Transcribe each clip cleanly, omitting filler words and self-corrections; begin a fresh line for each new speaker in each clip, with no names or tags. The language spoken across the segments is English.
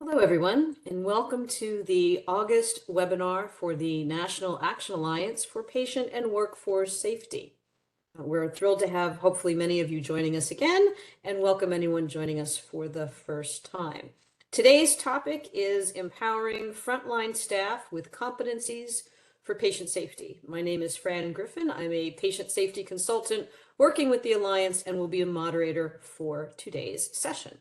Hello, everyone, and welcome to the August webinar for the National Action Alliance for Patient and Workforce Safety. We're thrilled to have hopefully many of you joining us again, and welcome anyone joining us for the first time. Today's topic is empowering frontline staff with competencies for patient safety. My name is Fran Griffin. I'm a patient safety consultant working with the Alliance and will be a moderator for today's session.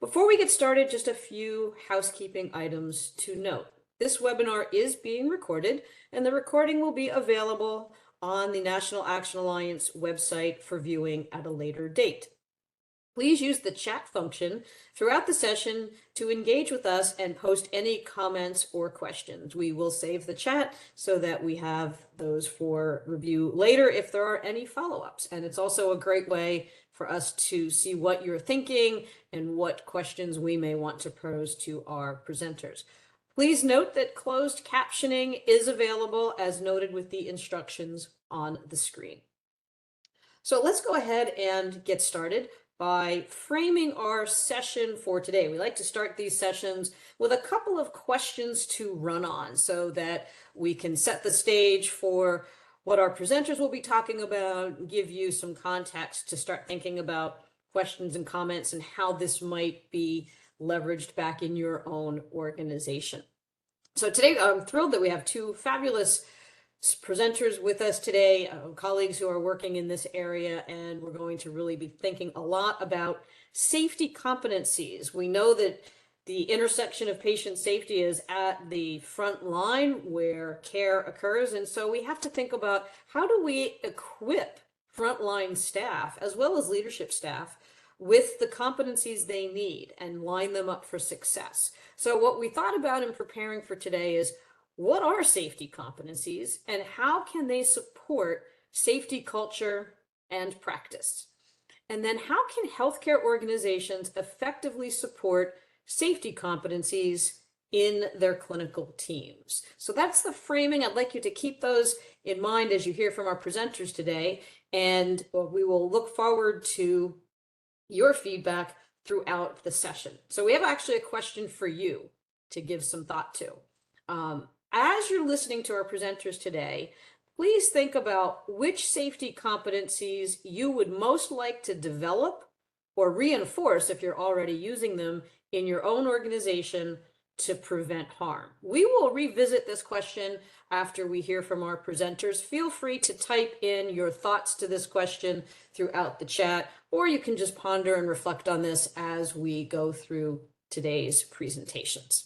Before we get started, just a few housekeeping items to note. This webinar is being recorded, and the recording will be available on the National Action Alliance website for viewing at a later date. Please use the chat function throughout the session to engage with us and post any comments or questions. We will save the chat so that we have those for review later if there are any follow-ups. And it's also a great way for us to see what you're thinking and what questions we may want to pose to our presenters. Please note that closed captioning is available as noted with the instructions on the screen. So let's go ahead and get started by framing our session for today. We like to start these sessions with a couple of questions to run on so that we can set the stage for what our presenters will be talking about, give you some context to start thinking about questions and comments and how this might be leveraged back in your own organization. So today, I'm thrilled that we have two fabulous presenters with us today, colleagues who are working in this area, and we're going to really be thinking a lot about safety competencies. We know that the intersection of patient safety is at the front line where care occurs, and so we have to think about how do we equip frontline staff as well as leadership staff with the competencies they need and line them up for success. So what we thought about in preparing for today is, what are safety competencies and how can they support safety culture and practice? And then how can healthcare organizations effectively support safety competencies in their clinical teams? So that's the framing. I'd like you to keep those in mind as you hear from our presenters today, and we will look forward to your feedback throughout the session. So we have actually a question for you to give some thought to. As you're listening to our presenters today, please think about which safety competencies you would most like to develop or reinforce if you're already using them in your own organization to prevent harm. We will revisit this question after we hear from our presenters. Feel free to type in your thoughts to this question throughout the chat, or you can just ponder and reflect on this as we go through today's presentations.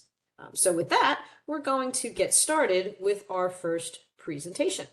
So with that, we're going to get started with our first presentation.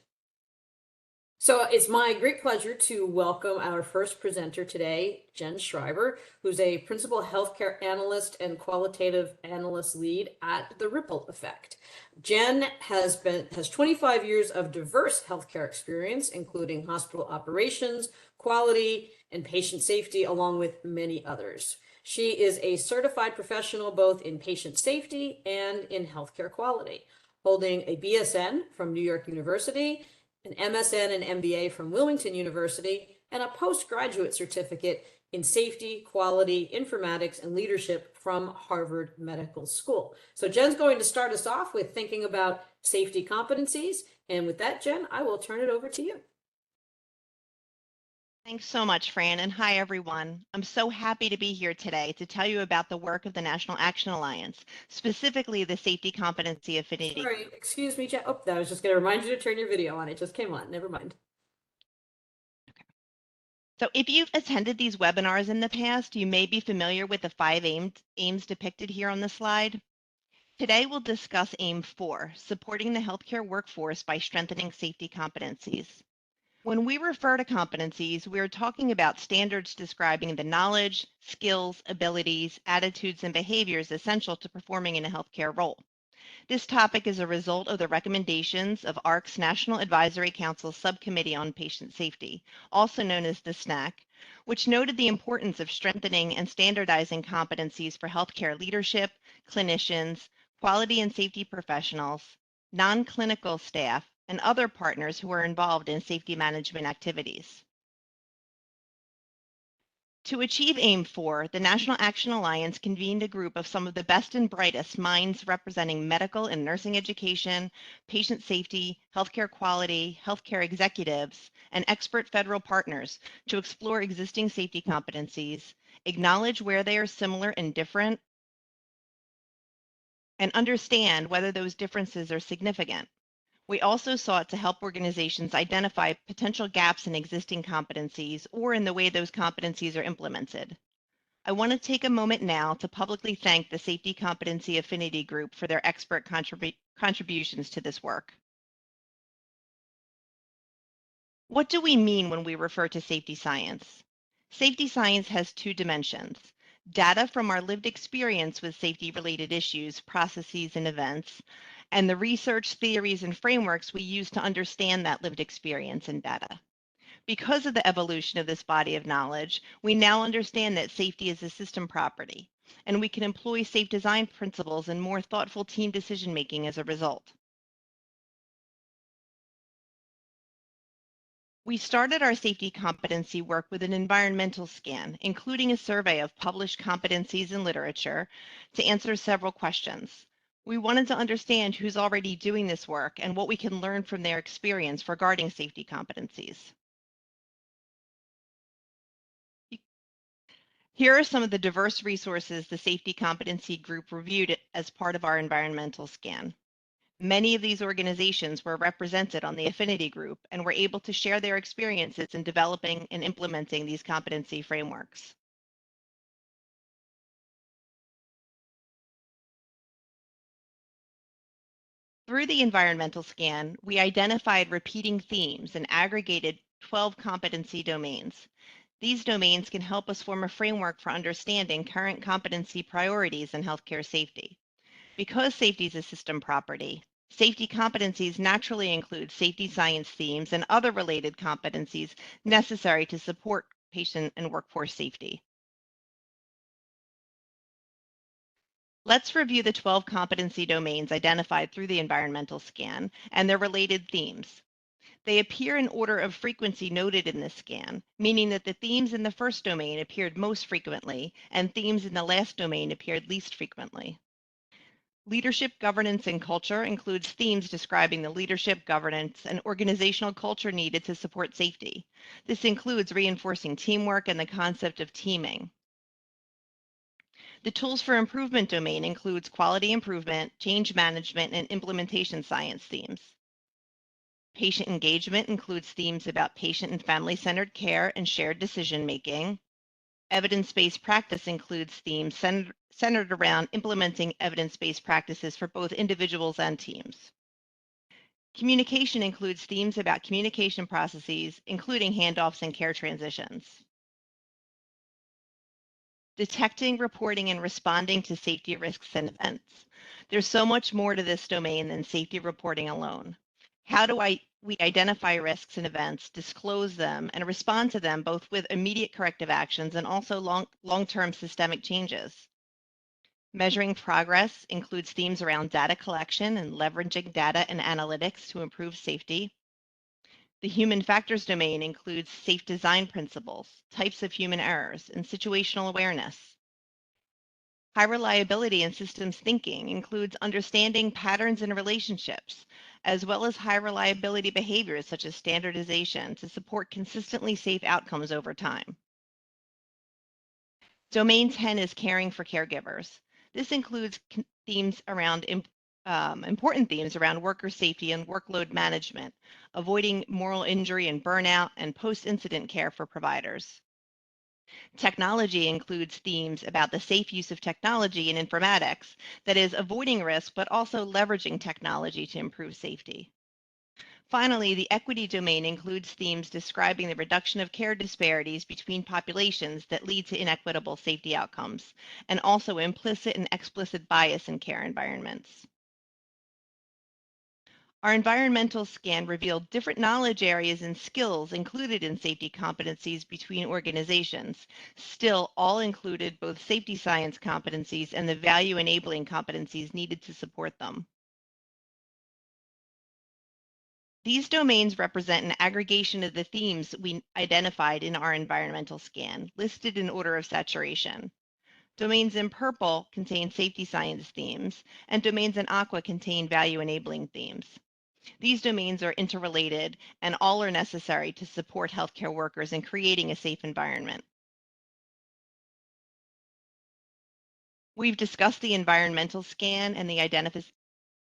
So it's my great pleasure to welcome our first presenter today, Jenn Schreiber, who's a principal healthcare analyst and qualitative analyst lead at The Ripple Effect. Jenn has 25 years of diverse healthcare experience, including hospital operations, quality, and patient safety, along with many others. She is a certified professional both in patient safety and in healthcare quality, holding a BSN from New York University, an MSN and MBA from Wilmington University, and a postgraduate certificate in safety, quality, informatics, and leadership from Harvard Medical School. So Jenn's going to start us off with thinking about safety competencies. And with that, Jenn, I will turn it over to you.
Thanks so much, Fran, and hi, everyone. I'm so happy to be here today to tell you about the work of the National Action Alliance, specifically the Safety Competency Affinity.
Sorry, excuse me, Jenn. Oh, I was just going to remind you to turn your video on. It just came on. Never mind.
Okay. So if you've attended these webinars in the past, you may be familiar with the 5 aims depicted here on the slide. Today, we'll discuss Aim 4, supporting the healthcare workforce by strengthening safety competencies. When we refer to competencies, we are talking about standards describing the knowledge, skills, abilities, attitudes, and behaviors essential to performing in a healthcare role. This topic is a result of the recommendations of AHRQ's National Advisory Council Subcommittee on Patient Safety, also known as the SNAC, which noted the importance of strengthening and standardizing competencies for healthcare leadership, clinicians, quality and safety professionals, non-clinical staff, and other partners who are involved in safety management activities. To achieve AIM 4, the National Action Alliance convened a group of some of the best and brightest minds representing medical and nursing education, patient safety, healthcare quality, healthcare executives, and expert federal partners to explore existing safety competencies, acknowledge where they are similar and different, and understand whether those differences are significant. We also sought to help organizations identify potential gaps in existing competencies or in the way those competencies are implemented. I want to take a moment now to publicly thank the Safety Competency Affinity Group for their expert contributions to this work. What do we mean when we refer to safety science? Safety science has two dimensions: data from our lived experience with safety-related issues, processes, and events, and the research, theories, and frameworks we use to understand that lived experience and data. Because of the evolution of this body of knowledge, we now understand that safety is a system property, and we can employ safe design principles and more thoughtful team decision-making as a result. We started our safety competency work with an environmental scan, including a survey of published competencies in literature to answer several questions. We wanted to understand who's already doing this work and what we can learn from their experience regarding safety competencies. Here are some of the diverse resources the Safety Competency Group reviewed as part of our environmental scan. Many of these organizations were represented on the affinity group and were able to share their experiences in developing and implementing these competency frameworks. Through the environmental scan, we identified repeating themes and aggregated 12 competency domains. These domains can help us form a framework for understanding current competency priorities in healthcare safety. Because safety is a system property, safety competencies naturally include safety science themes and other related competencies necessary to support patient and workforce safety. Let's review the 12 competency domains identified through the environmental scan and their related themes. They appear in order of frequency noted in this scan, meaning that the themes in the first domain appeared most frequently and themes in the last domain appeared least frequently. Leadership, governance, and culture includes themes describing the leadership, governance, and organizational culture needed to support safety. This includes reinforcing teamwork and the concept of teaming. The tools for improvement domain includes quality improvement, change management, and implementation science themes. Patient engagement includes themes about patient and family-centered care and shared decision-making. Evidence-based practice includes themes centered around implementing evidence-based practices for both individuals and teams. Communication includes themes about communication processes, including handoffs and care transitions. Detecting, reporting, and responding to safety risks and events. There's so much more to this domain than safety reporting alone. How do we identify risks and events, disclose them, and respond to them both with immediate corrective actions and also long-term systemic changes? Measuring progress includes themes around data collection and leveraging data and analytics to improve safety. The human factors domain includes safe design principles, types of human errors, and situational awareness. High reliability and systems thinking includes understanding patterns and relationships, as well as high reliability behaviors such as standardization to support consistently safe outcomes over time. Domain 10 is caring for caregivers. This includes themes around important themes around worker safety and workload management, avoiding moral injury and burnout, and post-incident care for providers. Technology includes themes about the safe use of technology and informatics, that is, avoiding risk, but also leveraging technology to improve safety. Finally, the equity domain includes themes describing the reduction of care disparities between populations that lead to inequitable safety outcomes, and also implicit and explicit bias in care environments. Our environmental scan revealed different knowledge areas and skills included in safety competencies between organizations. Still, all included both safety science competencies and the value enabling competencies needed to support them. These domains represent an aggregation of the themes we identified in our environmental scan, listed in order of saturation. Domains in purple contain safety science themes, and domains in aqua contain value enabling themes. These domains are interrelated, and all are necessary to support healthcare workers in creating a safe environment. We've discussed the environmental scan and the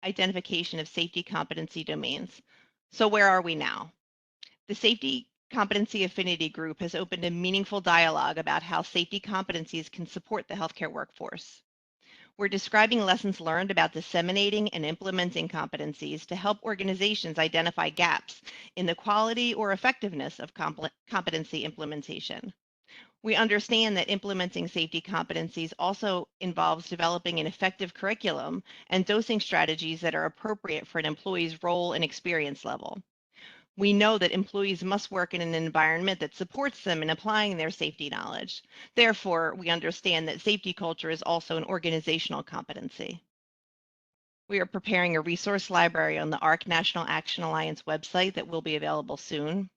identification of safety competency domains. So where are we now? The Safety Competency Affinity Group has opened a meaningful dialogue about how safety competencies can support the healthcare workforce. We're describing lessons learned about disseminating and implementing competencies to help organizations identify gaps in the quality or effectiveness of competency implementation. We understand that implementing safety competencies also involves developing an effective curriculum and dosing strategies that are appropriate for an employee's role and experience level. We know that employees must work in an environment that supports them in applying their safety knowledge. Therefore, we understand that safety culture is also an organizational competency. We are preparing a resource library on the AHRQ National Action Alliance website that will be available soon.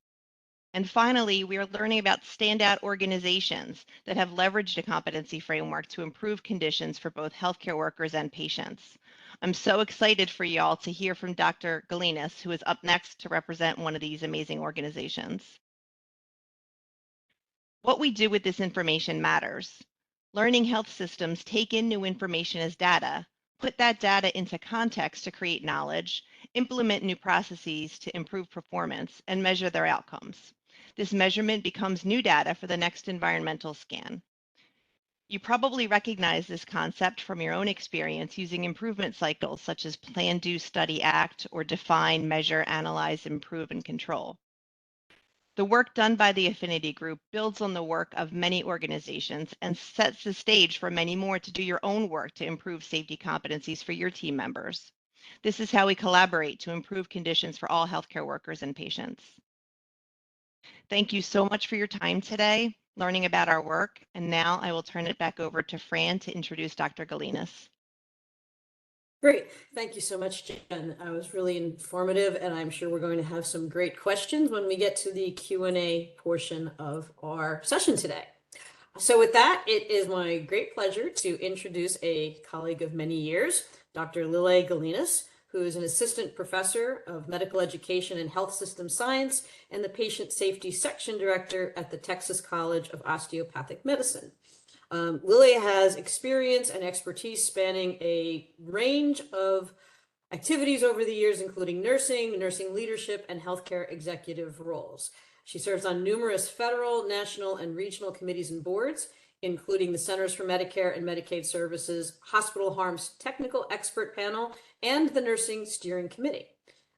And finally, we are learning about standout organizations that have leveraged a competency framework to improve conditions for both healthcare workers and patients. I'm so excited for y'all to hear from Dr. Gelinas, who is up next to represent one of these amazing organizations. What we do with this information matters. Learning health systems take in new information as data, put that data into context to create knowledge, implement new processes to improve performance, and measure their outcomes. This measurement becomes new data for the next environmental scan. You probably recognize this concept from your own experience using improvement cycles such as plan, do, study, act, or define, measure, analyze, improve, and control. The work done by the Affinity Group builds on the work of many organizations and sets the stage for many more to do your own work to improve safety competencies for your team members. This is how we collaborate to improve conditions for all healthcare workers and patients. Thank you so much for your time today, learning about our work. And now I will turn it back over to Fran to introduce Dr. Gelinas.
Great. Thank you so much, Jen. It was really informative, and I'm sure we're going to have some great questions when we get to the Q&A portion of our session today. So with that, it is my great pleasure to introduce a colleague of many years, Dr. Lillee Gelinas, who is an assistant professor of medical education and health system science and the patient safety section director at the Texas College of Osteopathic Medicine. Lillee has experience and expertise spanning a range of activities over the years, including nursing, nursing leadership, and healthcare executive roles. She serves on numerous federal, national, and regional committees and boards, including the Centers for Medicare and Medicaid Services, Hospital Harm's Technical Expert Panel, and the Nursing Steering Committee.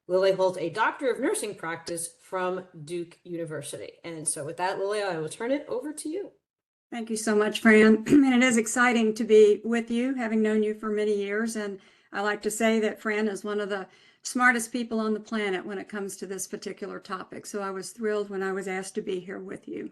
Lillee holds a Doctor of Nursing practice from Duke University. And so with that, Lillee, I will turn it over to you.
Thank you so much, Fran. And it is exciting to be with you, having known you for many years. And I like to say that Fran is one of the smartest people on the planet when it comes to this particular topic. So I was thrilled when I was asked to be here with you.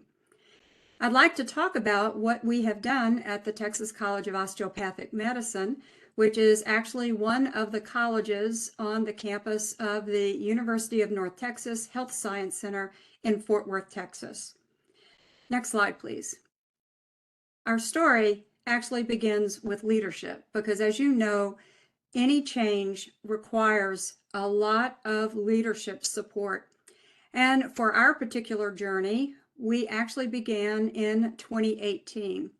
I'd like to talk about what we have done at the Texas College of Osteopathic Medicine, which is actually one of the colleges on the campus of the University of North Texas Health Science Center in Fort Worth, Texas. Next slide, please. Our story actually begins with leadership because, as you know, any change requires a lot of leadership support. And for our particular journey, we actually began in 2018.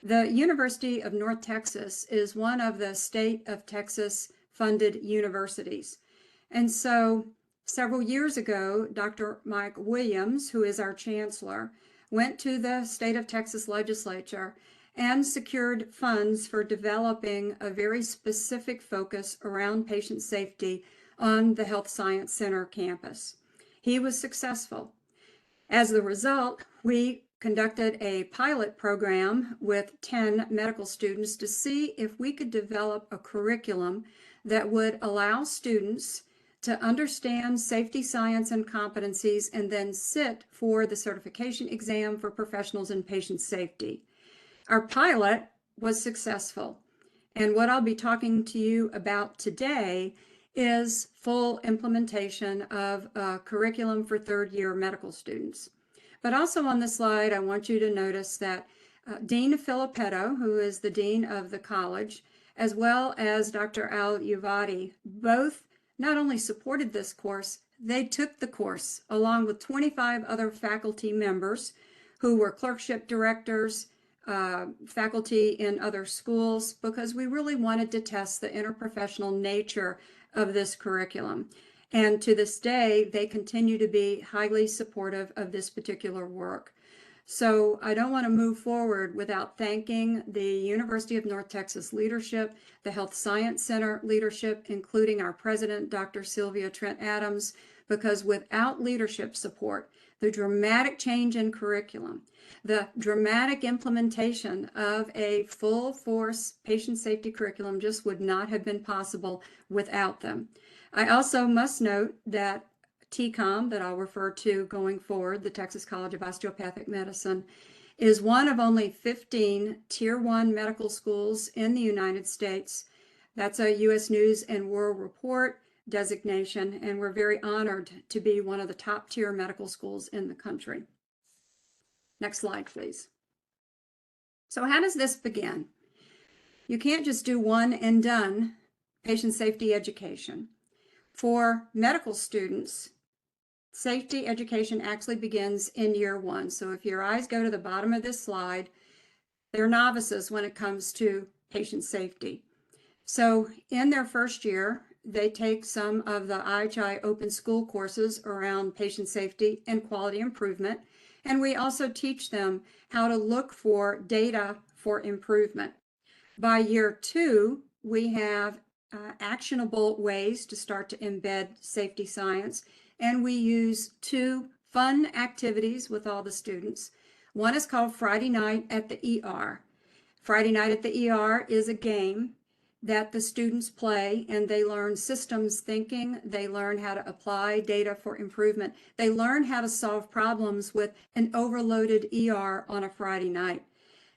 The University of North Texas is one of the state of Texas funded universities. And so several years ago, Dr. Mike Williams, who is our chancellor, went to the state of Texas legislature and secured funds for developing a very specific focus around patient safety on the Health Science Center campus. He was successful. As a result, we conducted a pilot program with 10 medical students to see if we could develop a curriculum that would allow students to understand safety science and competencies and then sit for the certification exam for professionals in patient safety. Our pilot was successful. And what I'll be talking to you about today is full implementation of a curriculum for third-year medical students. But also on the slide, I want you to notice that Dean Filippetto, who is the dean of the college, as well as Dr. Al Uvadi, both not only supported this course, they took the course along with 25 other faculty members who were clerkship directors, faculty in other schools, because we really wanted to test the interprofessional nature of this curriculum. And to this day, they continue to be highly supportive of this particular work. So I don't want to move forward without thanking the University of North Texas leadership, the Health Science Center leadership, including our president, Dr. Sylvia Trent Adams, because without leadership support, the dramatic change in curriculum, the dramatic implementation of a full force patient safety curriculum just would not have been possible without them. I also must note that TCOM, that I'll refer to going forward, the Texas College of Osteopathic Medicine, is one of only 15 Tier 1 medical schools in the United States. That's a U.S. News and World Report designation, and we're very honored to be one of the top tier medical schools in the country. Next slide, please. So how does this begin? You can't just do one and done patient safety education. For medical students, safety education actually begins in year one. So if your eyes go to the bottom of this slide, they're novices when it comes to patient safety. So in their first year, they take some of the AHRQ open school courses around patient safety and quality improvement. And we also teach them how to look for data for improvement. By year two, we have actionable ways to start to embed safety science. And we use two fun activities with all the students. One is called Friday Night at the ER. Friday Night at the ER is a game that the students play, and they learn systems thinking. They learn how to apply data for improvement. They learn how to solve problems with an overloaded ER on a Friday night.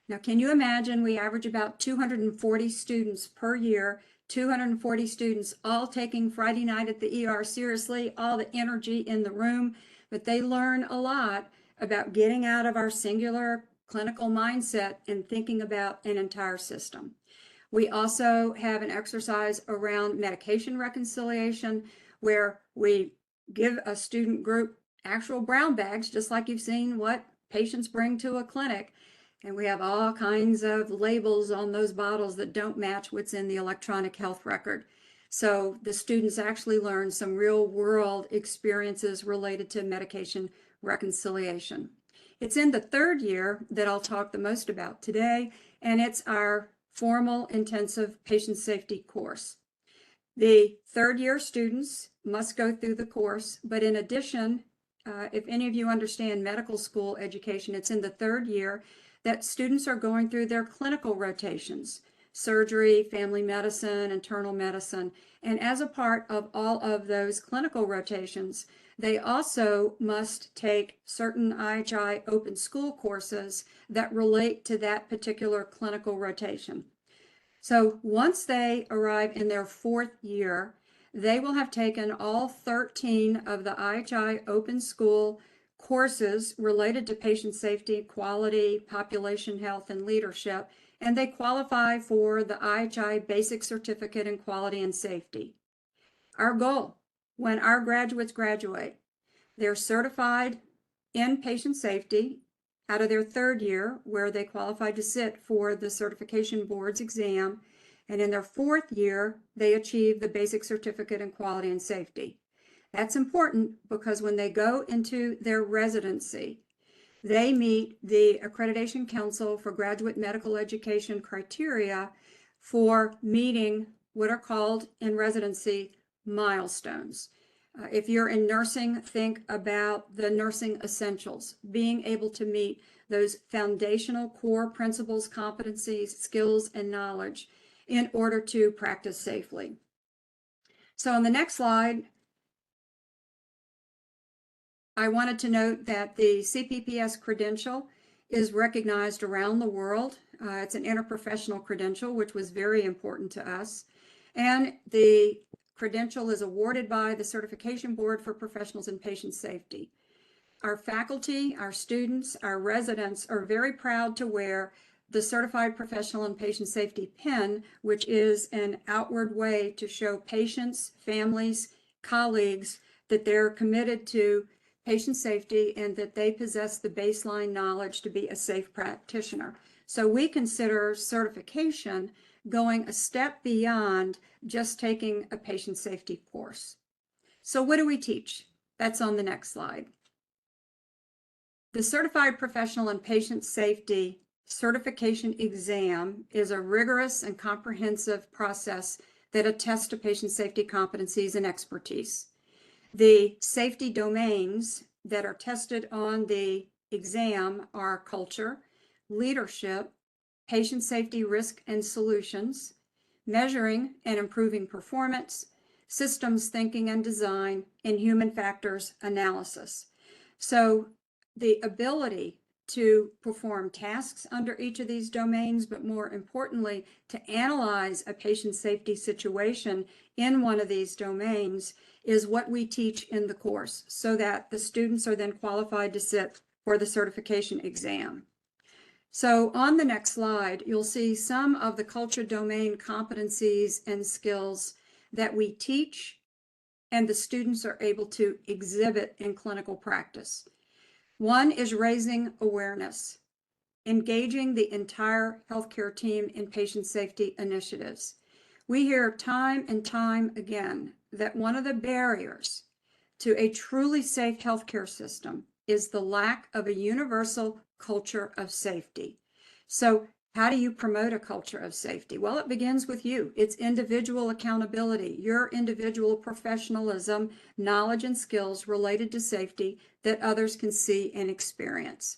Now, can you imagine we average about 240 students per year, 240 students all taking Friday Night at the ER seriously, all the energy in the room, but they learn a lot about getting out of our singular clinical mindset and thinking about an entire system. We also have an exercise around medication reconciliation where we give a student group actual brown bags, just like you've seen what patients bring to a clinic. And we have all kinds of labels on those bottles that don't match what's in the electronic health record. So the students actually learn some real world experiences related to medication reconciliation. It's in the third year that I'll talk the most about today, and it's our formal intensive patient safety course. The third year students must go through the course, but in addition, if any of you understand medical school education, it's in the third year that students are going through their clinical rotations, surgery, family medicine, internal medicine. And as a part of all of those clinical rotations, they also must take certain AHRQ open school courses that relate to that particular clinical rotation. So once they arrive in their fourth year, they will have taken all 13 of the AHRQ open school courses related to patient safety, quality, population health, and leadership, and they qualify for the AHRQ Basic Certificate in Quality and Safety. Our goal, when our graduates graduate, they're certified in patient safety out of their third year, where they qualify to sit for the certification board's exam, and in their fourth year, they achieve the Basic Certificate in Quality and Safety. That's important because when they go into their residency, they meet the Accreditation Council for Graduate Medical Education criteria for meeting what are called in residency milestones. If you're in nursing, think about the nursing essentials, being able to meet those foundational core principles, competencies, skills, and knowledge in order to practice safely. So on the next slide, I wanted to note that the CPPS credential is recognized around the world. It's an interprofessional credential, which was very important to us. And the credential is awarded by the Certification Board for Professionals in Patient Safety. Our faculty, our students, our residents are very proud to wear the Certified Professional in Patient Safety pin, which is an outward way to show patients, families, colleagues that they're committed to patient safety and that they possess the baseline knowledge to be a safe practitioner. So we consider certification going a step beyond just taking a patient safety course. So what do we teach? That's on the next slide. The Certified Professional in Patient Safety certification exam is a rigorous and comprehensive process that attests to patient safety competencies and expertise. The safety domains that are tested on the exam are culture, leadership, patient safety risk and solutions, measuring and improving performance, systems thinking and design, and human factors analysis. So the ability to perform tasks under each of these domains, but more importantly, to analyze a patient safety situation in one of these domains is what we teach in the course so that the students are then qualified to sit for the certification exam. So on the next slide, you'll see some of the culture domain competencies and skills that we teach and the students are able to exhibit in clinical practice. One is raising awareness, engaging the entire healthcare team in patient safety initiatives. We hear time and time again that one of the barriers to a truly safe healthcare system is the lack of a universal culture of safety. So how do you promote a culture of safety? Well, it begins with you. It's individual accountability, your individual professionalism, knowledge and skills related to safety that others can see and experience.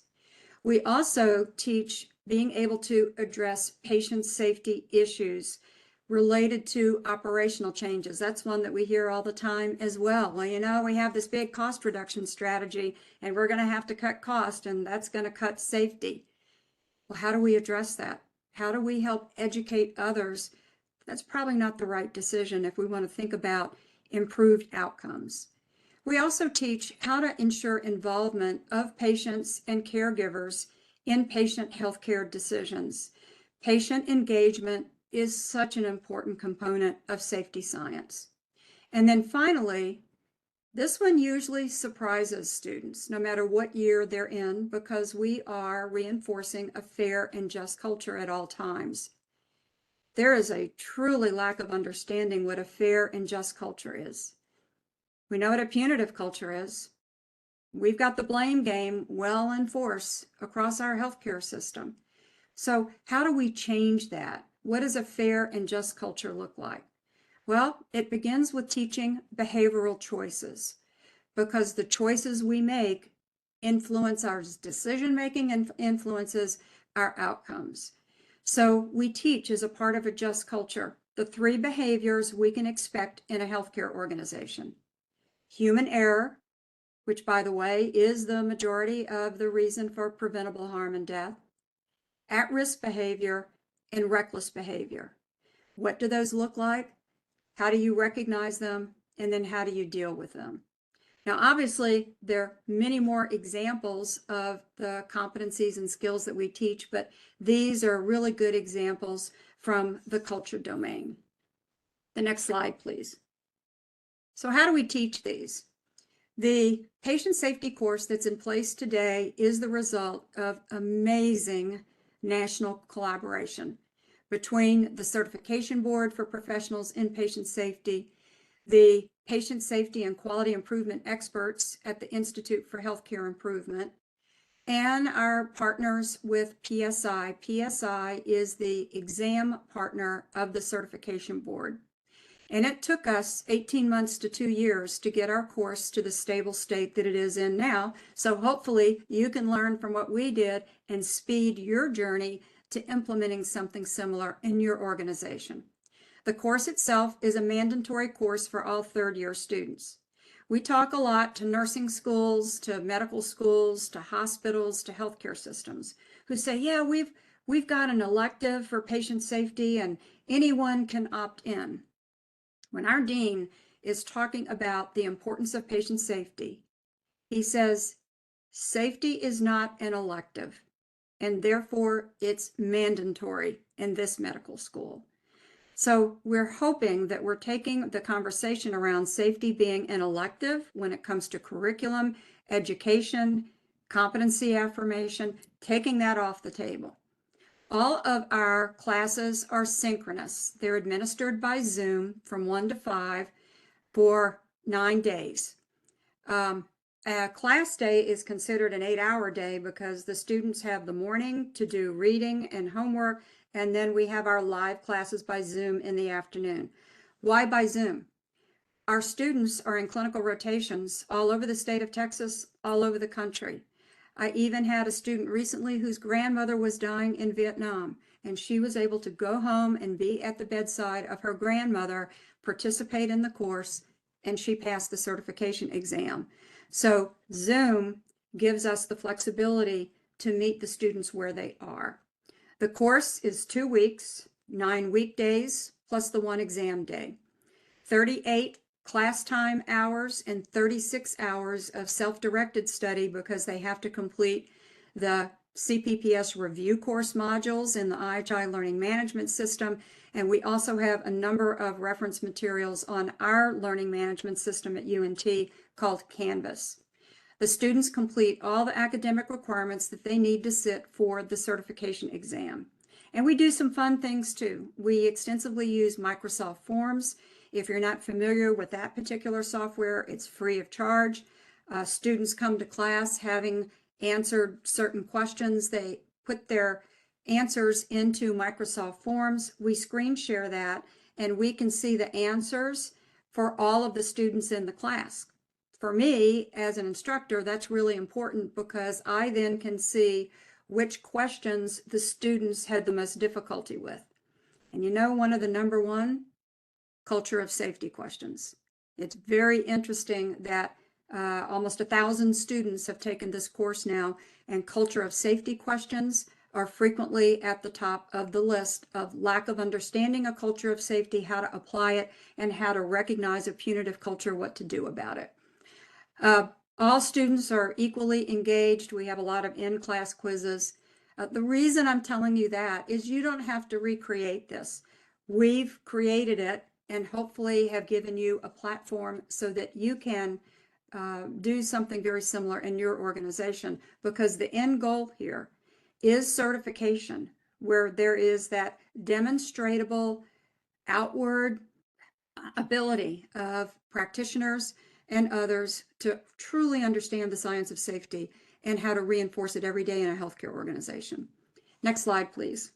We also teach being able to address patient safety issues related to operational changes. That's one that we hear all the time as well. Well, you know, we have this big cost reduction strategy and we're going to have to cut cost and that's going to cut safety. Well, how do we address that? How do we help educate others? That's probably not the right decision if we want to think about improved outcomes. We also teach how to ensure involvement of patients and caregivers in patient healthcare decisions. Patient engagement is such an important component of safety science. And then finally, this one usually surprises students, no matter what year they're in, because we are reinforcing a fair and just culture at all times. There is a truly lack of understanding what a fair and just culture is. We know what a punitive culture is. We've got the blame game well in force across our healthcare system. So how do we change that? What does a fair and just culture look like? Well, it begins with teaching behavioral choices because the choices we make influence our decision-making and influences our outcomes. So we teach as a part of a just culture the 3 behaviors we can expect in a healthcare organization. Human error, which by the way is the majority of the reason for preventable harm and death, at-risk behavior, and reckless behavior. What do those look like? How do you recognize them? And then how do you deal with them? Now, obviously, there are many more examples of the competencies and skills that we teach, but these are really good examples from the culture domain. The next slide, please. So how do we teach these? The patient safety course that's in place today is the result of amazing national collaboration between the Certification Board for Professionals in Patient Safety, the patient safety and quality improvement experts at the Institute for Healthcare Improvement, and our partners with PSI. PSI is the exam partner of the Certification Board. And it took us 18 months to 2 years to get our course to the stable state that it is in now. So hopefully you can learn from what we did and speed your journey to implementing something similar in your organization. The course itself is a mandatory course for all 3rd-year students. We talk a lot to nursing schools, to medical schools, to hospitals, to healthcare systems who say, yeah, we've got an elective for patient safety and anyone can opt in. When our dean is talking about the importance of patient safety, he says, safety is not an elective, and therefore it's mandatory in this medical school. So we're hoping that we're taking the conversation around safety being an elective when it comes to curriculum, education, competency affirmation, taking that off the table. All of our classes are synchronous. They're administered by Zoom from 1 to 5 for 9 days. A class day is considered an 8-hour day because the students have the morning to do reading and homework, and then we have our live classes by Zoom in the afternoon. Why by Zoom? Our students are in clinical rotations all over the state of Texas, all over the country. I even had a student recently whose grandmother was dying in Vietnam, and she was able to go home and be at the bedside of her grandmother, participate in the course, and she passed the certification exam. So Zoom gives us the flexibility to meet the students where they are. The course is 2 weeks, 9 weekdays, plus the 1 exam day, 38 class time hours and 36 hours of self-directed study because they have to complete the CPPS review course modules in the IHI learning management system. And we also have a number of reference materials on our learning management system at UNT called Canvas. The students complete all the academic requirements that they need to sit for the certification exam. And we do some fun things too. We extensively use Microsoft Forms. If you're not familiar with that particular software, it's free of charge. Students come to class having answered certain questions. They put their answers into Microsoft Forms. We screen share that, and we can see the answers for all of the students in the class. For me, as an instructor, that's really important because I then can see which questions the students had the most difficulty with. And you know, one of the number one, culture of safety questions. It's very interesting that almost 1,000 students have taken this course now, and culture of safety questions are frequently at the top of the list of lack of understanding a culture of safety, how to apply it, and how to recognize a punitive culture, what to do about it. All students are equally engaged. We have a lot of in-class quizzes. The reason I'm telling you that is you don't have to recreate this. We've created it and hopefully have given you a platform so that you can do something very similar in your organization, because the end goal here is certification, where there is that demonstrable outward ability of practitioners and others to truly understand the science of safety and how to reinforce it every day in a healthcare organization. Next slide, please.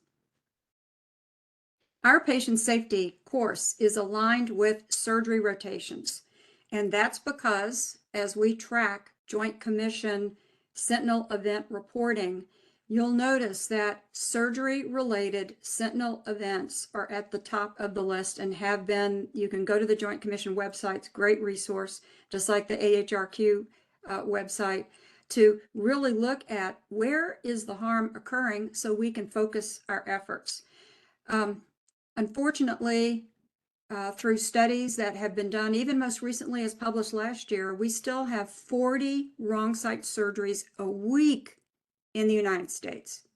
Our patient safety course is aligned with surgery rotations, and that's because as we track Joint Commission Sentinel event reporting, you'll notice that surgery-related Sentinel events are at the top of the list and have been. You can go to the Joint Commission website, it's a great resource, just like the AHRQ website, to really look at where is the harm occurring so we can focus our efforts. Unfortunately, through studies that have been done, even most recently as published last year, we still have 40 wrong site surgeries a week in the United States.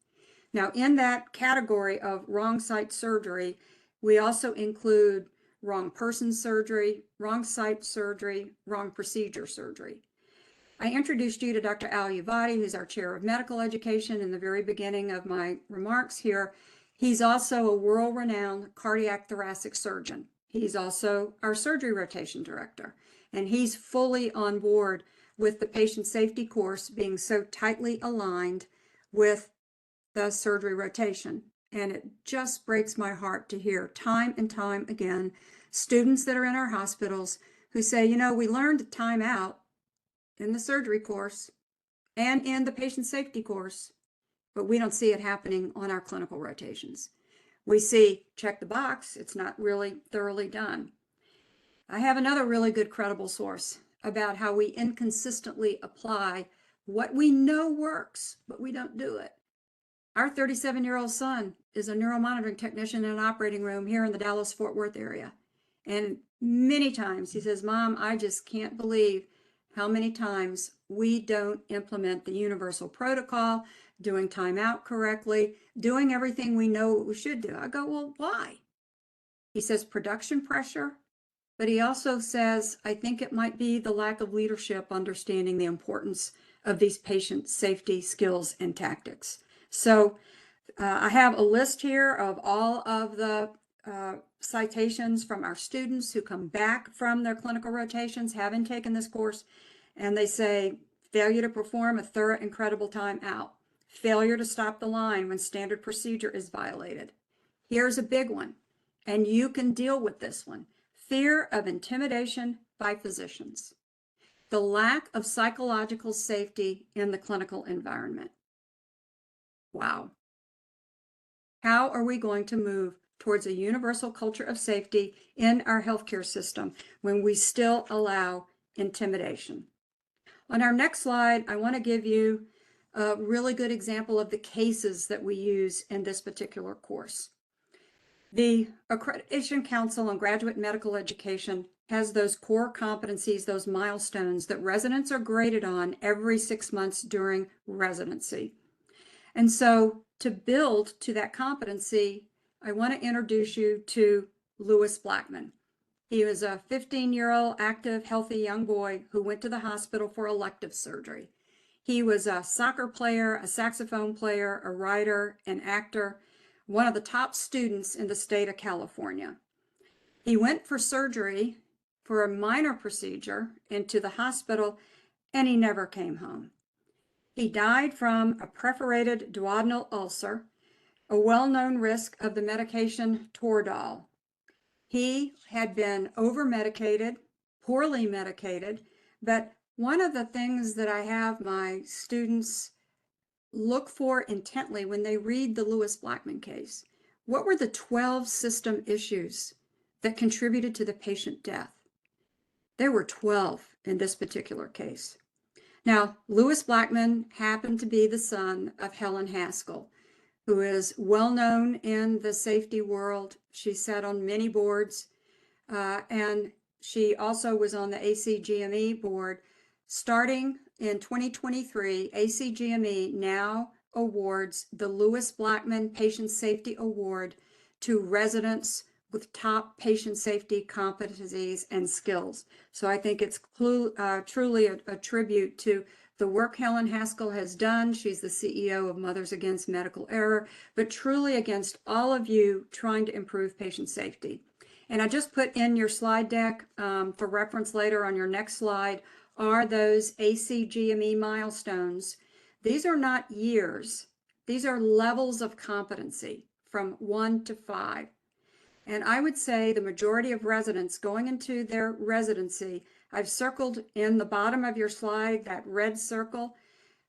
Now, in that category of wrong site surgery, we also include wrong person surgery, wrong site surgery, wrong procedure surgery. I introduced you to Dr. Al Yavati, who's our chair of medical education in the very beginning of my remarks here. He's also a world-renowned cardiac thoracic surgeon. He's also our surgery rotation director, and he's fully on board with the patient safety course being so tightly aligned with the surgery rotation. And it just breaks my heart to hear time and time again students that are in our hospitals who say, you know, we learned time out in the surgery course and in the patient safety course, but we don't see it happening on our clinical rotations. We see check the box, it's not really thoroughly done. I have another really good credible source about how we inconsistently apply what we know works, but we don't do it. Our 37-year-old son is a neuromonitoring technician in an operating room here in the Dallas-Fort Worth area. And many times. He says, Mom, I just can't believe how many times we don't implement the universal protocol, doing timeout correctly, doing everything we know what we should do. I go, well, why? He says production pressure, but he also says, I think it might be the lack of leadership understanding the importance of these patient safety skills and tactics. So I have a list here of all of the citations from our students who come back from their clinical rotations, having taken this course, and they say failure to perform a thorough and credible time out, failure to stop the line when standard procedure is violated. Here's a big one, and you can deal with this one. Fear of intimidation by physicians. The lack of psychological safety in the clinical environment. Wow. How are we going to move towards a universal culture of safety in our healthcare system when we still allow intimidation? On our next slide, I want to give you a really good example of the cases that we use in this particular course. The Accreditation Council on Graduate Medical Education has those core competencies, those milestones that residents are graded on every 6 months during residency. And so to build to that competency, I want to introduce you to Lewis Blackman. He was a 15-year-old active, healthy young boy who went to the hospital for elective surgery. He was a soccer player, a saxophone player, a writer, an actor, one of the top students in the state of California. He went for surgery for a minor procedure into the hospital, and he never came home. He died from a perforated duodenal ulcer, a well-known risk of the medication Toradol. He had been over-medicated, poorly medicated, but one of the things that I have my students look for intently when they read the Lewis Blackman case, what were the 12 system issues that contributed to the patient death? There were 12 in this particular case. Now, Lewis Blackman happened to be the son of Helen Haskell, who is well known in the safety world. She sat on many boards, and she also was on the ACGME board. Starting in 2023, ACGME now awards the Lewis Blackman Patient Safety Award to residents with top patient safety competencies and skills. So I think it's truly a tribute to the work Helen Haskell has done. She's the CEO of Mothers Against Medical Error, but truly against all of you trying to improve patient safety. And I just put in your slide deck for reference later on your next slide are those ACGME milestones. These are not years. These are levels of competency from 1 to 5. And I would say the majority of residents going into their residency, I've circled in the bottom of your slide, that red circle.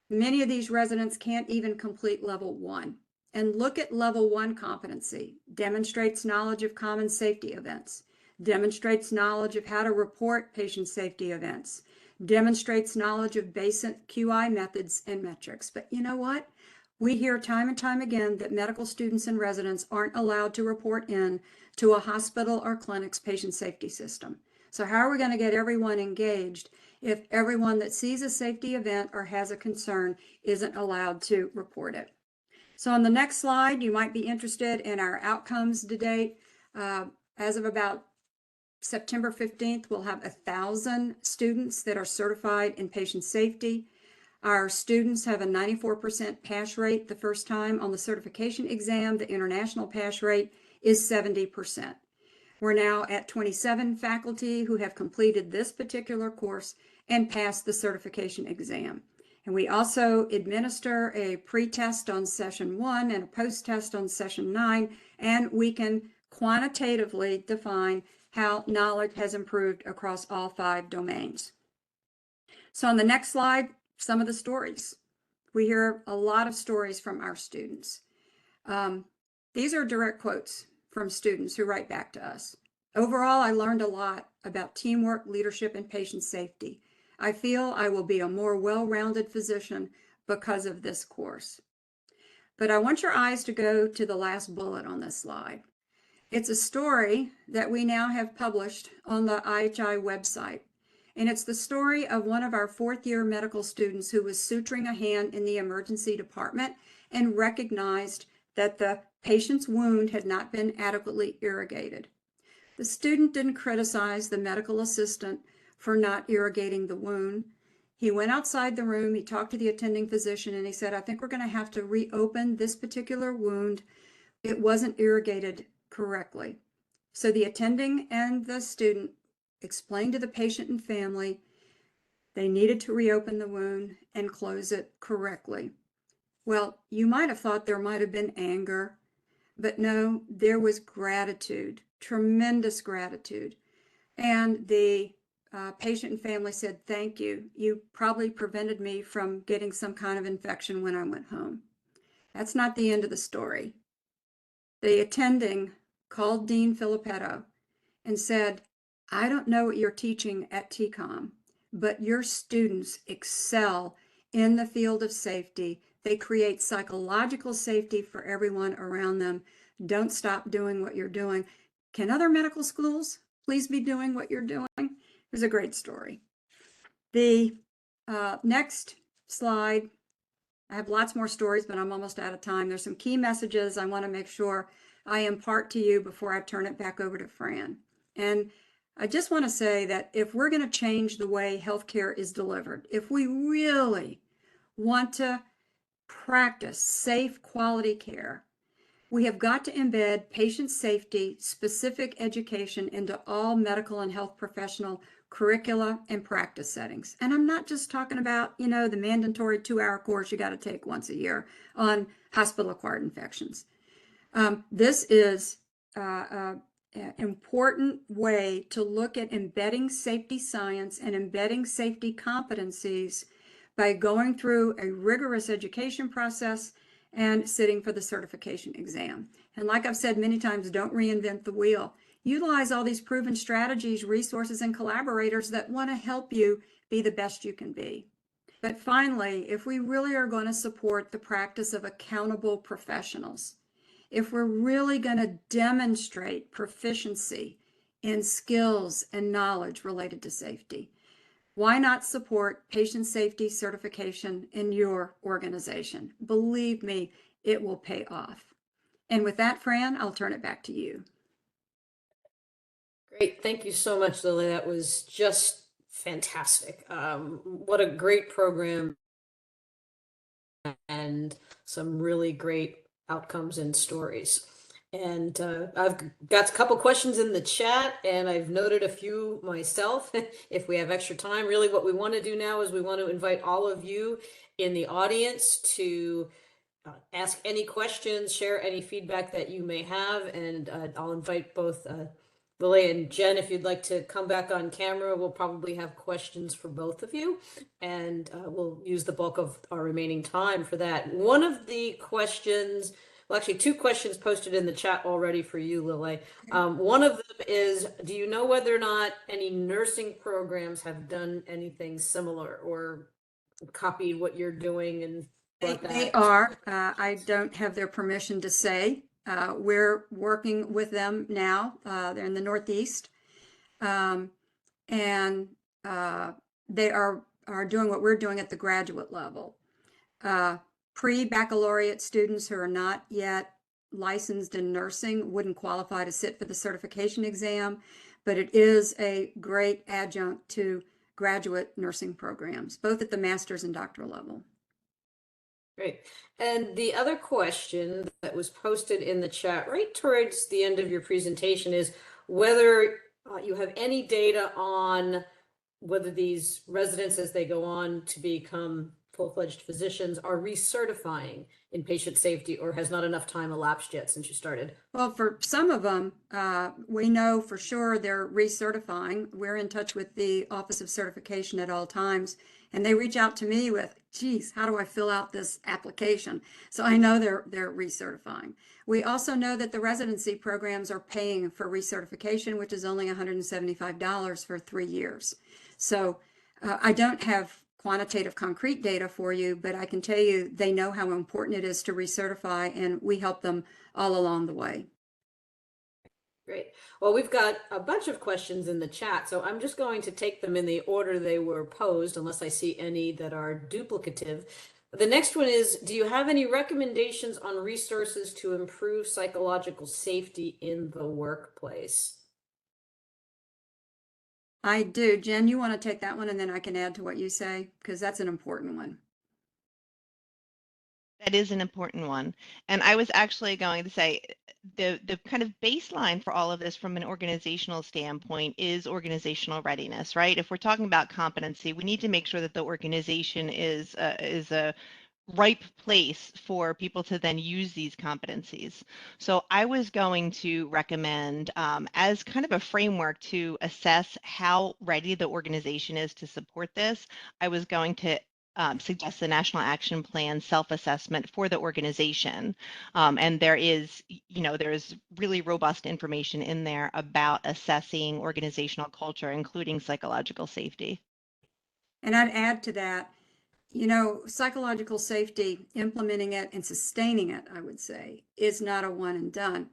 Many of these residents can't even complete level 1. And look at level 1 competency. Demonstrates knowledge of common safety events. Demonstrates knowledge of how to report patient safety events. Demonstrates knowledge of basic QI methods and metrics. But you know what? We hear time and time again that medical students and residents aren't allowed to report in to a hospital or clinic's patient safety system. So how are we going to get everyone engaged if everyone that sees a safety event or has a concern isn't allowed to report it? So on the next slide, you might be interested in our outcomes to date. As of about September 15th, we'll have 1,000 students that are certified in patient safety. Our students have a 94% pass rate the first time on the certification exam. The international pass rate is 70%. We're now at 27 faculty who have completed this particular course and passed the certification exam. And we also administer a pre-test on session 1 and a post-test on session 9, and we can quantitatively define how knowledge has improved across all 5 domains. So on the next slide, some of the stories. We hear a lot of stories from our students. These are direct quotes from students who write back to us. Overall, I learned a lot about teamwork, leadership, and patient safety. I feel I will be a more well-rounded physician because of this course. But I want your eyes to go to the last bullet on this slide. It's a story that we now have published on the IHI website. And it's the story of one of our fourth-year medical students who was suturing a hand in the emergency department and recognized that the patient's wound had not been adequately irrigated. The student didn't criticize the medical assistant for not irrigating the wound. He went outside the room, he talked to the attending physician, and he said, I think we're going to have to reopen this particular wound. It wasn't irrigated correctly. So the attending and the student explained to the patient and family they needed to reopen the wound and close it correctly. Well, you might have thought there might have been anger, but no, there was gratitude, tremendous gratitude. And the patient and family said, thank you. You probably prevented me from getting some kind of infection when I went home. That's not the end of the story. The attending called Dean Filippetto and said, I don't know what you're teaching at TCOM, but your students excel in the field of safety. They create psychological safety for everyone around them. Don't stop doing what you're doing. Can other medical schools please be doing what you're doing? It was a great story. The next slide, I have lots more stories, but I'm almost out of time. There's some key messages I want to make sure I impart to you before I turn it back over to Fran. And I just want to say that if we're going to change the way healthcare is delivered, if we really want to practice safe, quality care, we have got to embed patient safety specific education into all medical and health professional curricula and practice settings. And I'm not just talking about, the mandatory 2-hour course you got to take once a year on hospital-acquired infections. This is an important way to look at embedding safety science and embedding safety competencies by going through a rigorous education process and sitting for the certification exam. And like I've said many times, don't reinvent the wheel. Utilize all these proven strategies, resources, and collaborators that want to help you be the best you can be. But finally, if we really are going to support the practice of accountable professionals, if we're really going to demonstrate proficiency in skills and knowledge related to safety, why not support patient safety certification in your organization? Believe me, it will pay off. And with that, Fran, I'll turn it back to you.
Great. Thank you so much, Lillee. That was just fantastic. What a great program and some really great outcomes and stories. And I've got a couple questions in the chat, and I've noted a few myself. If we have extra time, really what we want to do now is we want to invite all of you in the audience to ask any questions, share any feedback that you may have, and I'll invite both Lillee and Jen, if you'd like to come back on camera. We'll probably have questions for both of you, and we'll use the bulk of our remaining time for that. One of the questions, well, actually 2 questions posted in the chat already for you, Lillee. One of them is, do you know whether or not any nursing programs have done anything similar or copied what you're doing and brought that?
They are. I don't have their permission to say. We're working with them now. They're in the Northeast. And they are doing what we're doing at the graduate level. Pre-baccalaureate students who are not yet licensed in nursing wouldn't qualify to sit for the certification exam, but it is a great adjunct to graduate nursing programs, both at the master's and doctoral level.
Great. And the other question that was posted in the chat right towards the end of your presentation is whether you have any data on whether these residents, as they go on to become full-fledged physicians, are recertifying in patient safety, or has not enough time elapsed yet since you started?
Well, for some of them, we know for sure they're recertifying. We're in touch with the Office of Certification at all times, and they reach out to me with, geez, how do I fill out this application? So I know they're recertifying. We also know that the residency programs are paying for recertification, which is only $175 for 3 years. So I don't have quantitative concrete data for you, but I can tell you they know how important it is to recertify, and we help them all along the way.
Great. Well, we've got a bunch of questions in the chat, so I'm just going to take them in the order they were posed, unless I see any that are duplicative. The next one is, do you have any recommendations on resources to improve psychological safety in the workplace?
I do. Jen, you want to take that one and then I can add to what you say, because that's an important one.
That is an important one. And I was actually going to say the kind of baseline for all of this from an organizational standpoint is organizational readiness, right? If we're talking about competency, we need to make sure that the organization is a ripe place for people to then use these competencies. So I was going to recommend as kind of a framework to assess how ready the organization is to support this, I was going to suggest the National Action Plan self-assessment for the organization. And there is, there's really robust information in there about assessing organizational culture, including psychological safety.
And I'd add to that, psychological safety, implementing it and sustaining it, I would say, is not a one and done.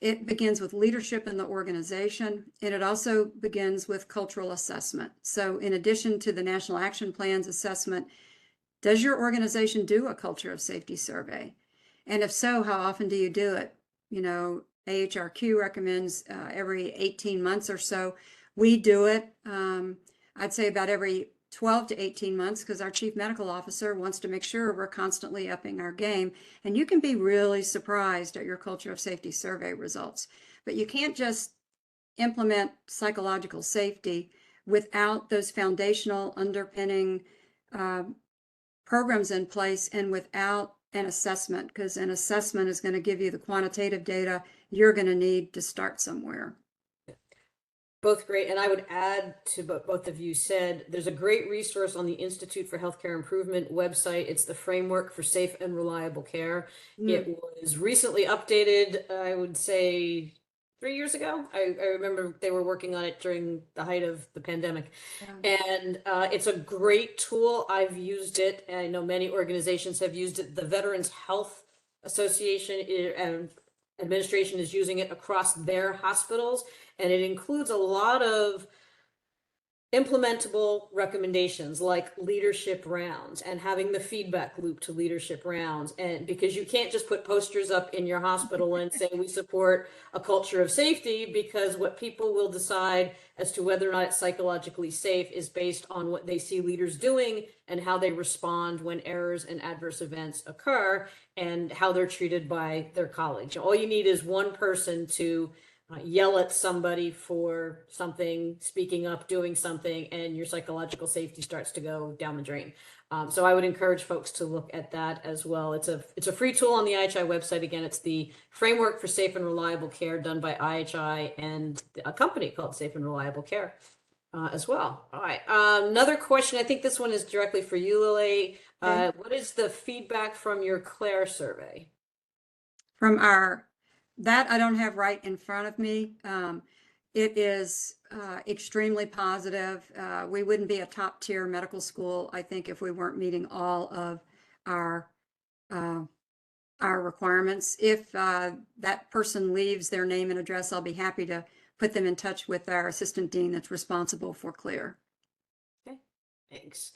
It begins with leadership in the organization, and it also begins with cultural assessment. So in addition to the National Action Plan's assessment, does your organization do a culture of safety survey? And if so, how often do you do it? AHRQ recommends every 18 months or so. We do it, I'd say about every 12 to 18 months, because our chief medical officer wants to make sure we're constantly upping our game. And you can be really surprised at your culture of safety survey results. But you can't just implement psychological safety without those foundational underpinning programs in place and without an assessment, because an assessment is going to give you the quantitative data you're going to need to start somewhere.
Both great. And I would add to what both of you said, there's a great resource on the Institute for Healthcare Improvement website. It's the Framework for Safe and Reliable Care. It was recently updated, I would say 3 years ago. I remember they were working on it during the height of the pandemic. Yeah. And it's a great tool. I've used it. And I know many organizations have used it. The Veterans Health Association and Administration is using it across their hospitals. And it includes a lot of implementable recommendations like leadership rounds and having the feedback loop to leadership rounds. And because you can't just put posters up in your hospital and say we support a culture of safety, because what people will decide as to whether or not it's psychologically safe is based on what they see leaders doing and how they respond when errors and adverse events occur and how they're treated by their colleagues. All you need is one person to yell at somebody for something, speaking up, doing something, and your psychological safety starts to go down the drain. So I would encourage folks to look at that as well. It's a free tool on the IHI website. Again, it's the Framework for Safe and Reliable Care done by IHI and a company called Safe and Reliable Care as well. All right. Another question. I think this one is directly for you, Lillee. What is the feedback from your Claire survey?
From that I don't have right in front of me. It is extremely positive. We wouldn't be a top tier medical school, I think, if we weren't meeting all of our requirements. If that person leaves their name and address, I'll be happy to put them in touch with our assistant dean that's responsible for CLEAR.
Okay, thanks.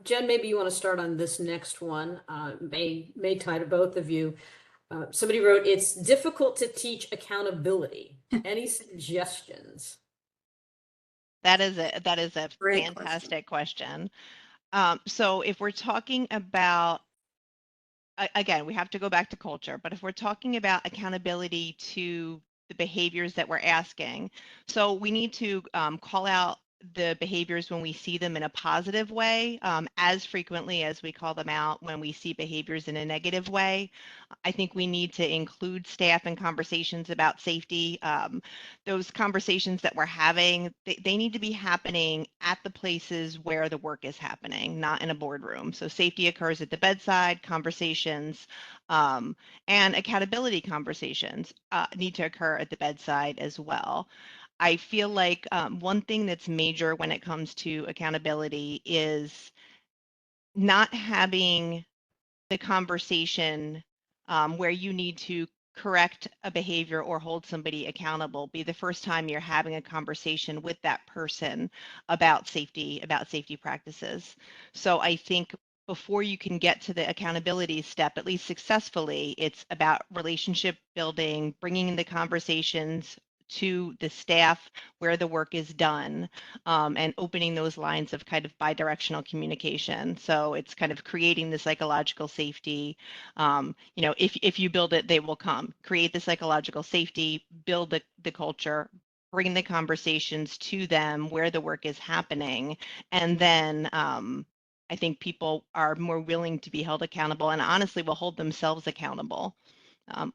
Jen, maybe you want to start on this next one. May tie to both of you. Somebody wrote, it's difficult to teach accountability. Any suggestions?
That is a great fantastic question. So if we're talking about, again, we have to go back to culture, but if we're talking about accountability to the behaviors that we're asking, so we need to call out the behaviors when we see them in a positive way, as frequently as we call them out when we see behaviors in a negative way. I think we need to include staff in conversations about safety. Those conversations that we're having, they need to be happening at the places where the work is happening, not in a boardroom. So safety occurs at the bedside, conversations and accountability conversations need to occur at the bedside as well. I feel like one thing that's major when it comes to accountability is not having the conversation where you need to correct a behavior or hold somebody accountable be the first time you're having a conversation with that person about safety practices. So I think before you can get to the accountability step, at least successfully, it's about relationship building, bringing the conversations to the staff where the work is done, and opening those lines of kind of bidirectional communication. So it's kind of creating the psychological safety. If you build it, they will come. Create the psychological safety, build the culture, bring the conversations to them where the work is happening, and then I think people are more willing to be held accountable and honestly will hold themselves accountable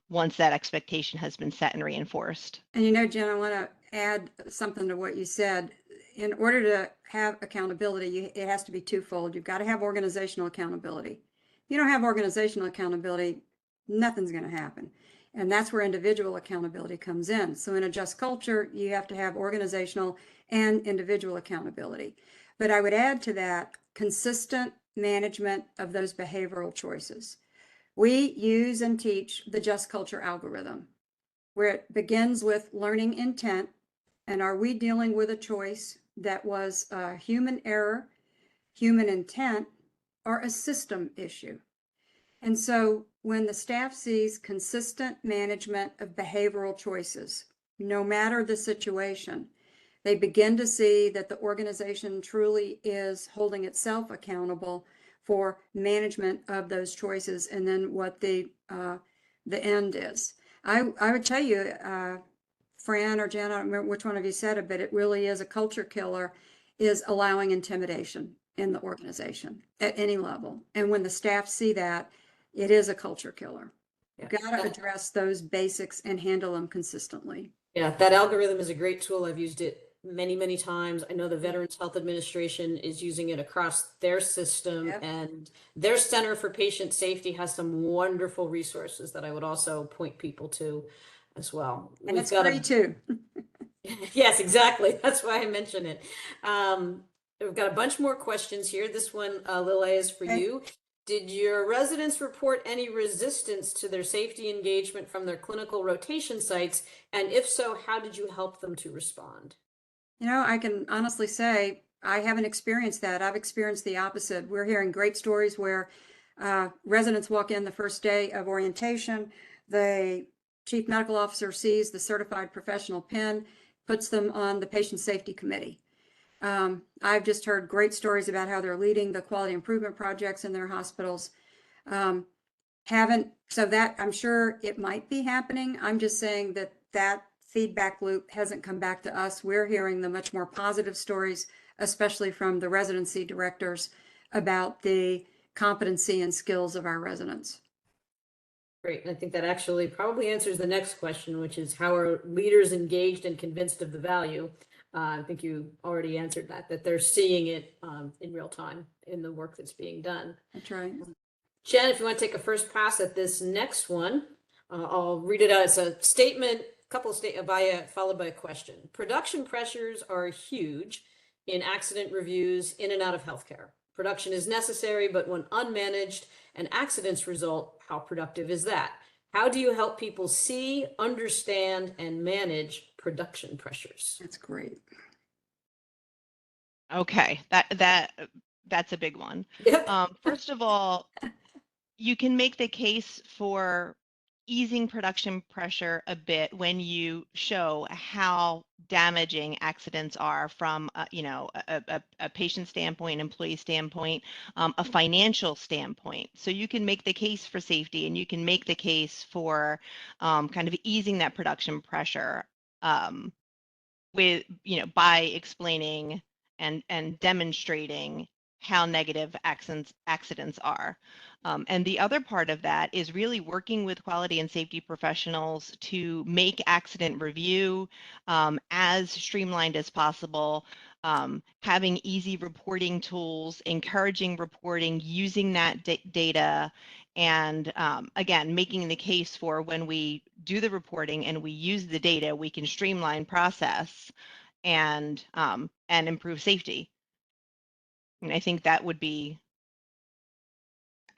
once that expectation has been set and reinforced.
And Jen, I want to add something to what you said. In order to have accountability, it has to be twofold. You've got to have organizational accountability. If you don't have organizational accountability, nothing's going to happen. And that's where individual accountability comes in. So in a just culture, you have to have organizational and individual accountability. But I would add to that consistent management of those behavioral choices. We use and teach the just culture algorithm, where it begins with learning intent. And are we dealing with a choice that was a human error, human intent, or a system issue? And so when the staff sees consistent management of behavioral choices, no matter the situation, they begin to see that the organization truly is holding itself accountable for management of those choices and then what the end is. I would tell you, Fran or Jen, I don't remember which one of you said it, but it really is a culture killer, is allowing intimidation in the organization at any level. And when the staff see that, it is a culture killer.
Yeah.
You've got to address those basics and handle them consistently.
Yeah, that algorithm is a great tool. I've used it many, many times. I know the Veterans Health Administration is using it across their system,
Yep.
and their Center for Patient Safety has some wonderful resources that I would also point people to as well.
And it's free too.
Yes, exactly. That's why I mention it. We've got a bunch more questions here. This one, Lillee, is for you. Did your residents report any resistance to their safety engagement from their clinical rotation sites? And if so, how did you help them to respond?
I can honestly say I haven't experienced that. I've experienced the opposite. We're hearing great stories where residents walk in the first day of orientation. The chief medical officer sees the certified professional pin, puts them on the patient safety committee. I've just heard great stories about how they're leading the quality improvement projects in their hospitals. So that I'm sure it might be happening. I'm just saying that feedback loop hasn't come back to us. We're hearing the much more positive stories, especially from the residency directors, about the competency and skills of our residents.
Great. And I think that actually probably answers the next question, which is how are leaders engaged and convinced of the value? I think you already answered that they're seeing it in real time in the work that's being done.
That's right.
Jen, if you want to take a first pass at this next one, I'll read it out as a statement, followed by a question. Production pressures are huge in accident reviews in and out of healthcare. Production is necessary, but when unmanaged and accidents result, how productive is that? How do you help people see, understand, and manage production pressures?
That's great.
Okay, that's a big one.
Yep.
First of all, you can make the case for easing production pressure a bit when you show how damaging accidents are from a patient standpoint, employee standpoint, a financial standpoint. So you can make the case for safety, and you can make the case for kind of easing that production pressure by explaining and demonstrating how negative accidents are. And the other part of that is really working with quality and safety professionals to make accident review as streamlined as possible, having easy reporting tools, encouraging reporting, using that data, and again, making the case for when we do the reporting and we use the data, we can streamline process and improve safety. And I think that would be,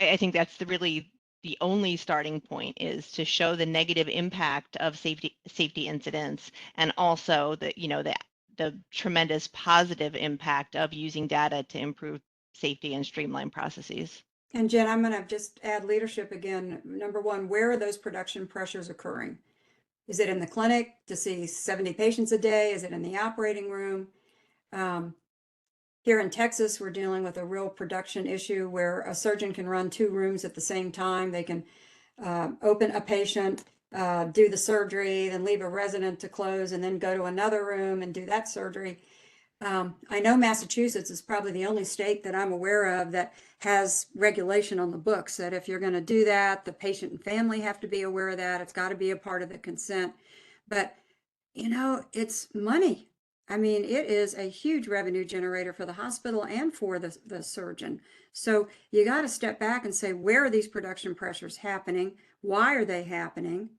I think that's really the only starting point is to show the negative impact of safety incidents, and also the tremendous positive impact of using data to improve safety and streamline processes.
And Jen, I'm going to just add leadership again. Number one, where are those production pressures occurring? Is it in the clinic to see 70 patients a day? Is it in the operating room? Here in Texas, we're dealing with a real production issue where a surgeon can run 2 rooms at the same time. They can open a patient, do the surgery, then leave a resident to close, and then go to another room and do that surgery. I know Massachusetts is probably the only state that I'm aware of that has regulation on the books that if you're going to do that, the patient and family have to be aware of that. It's got to be a part of the consent. But, it's money. I mean, it is a huge revenue generator for the hospital and for the surgeon. So you got to step back and say, where are these production pressures happening? Why are they happening?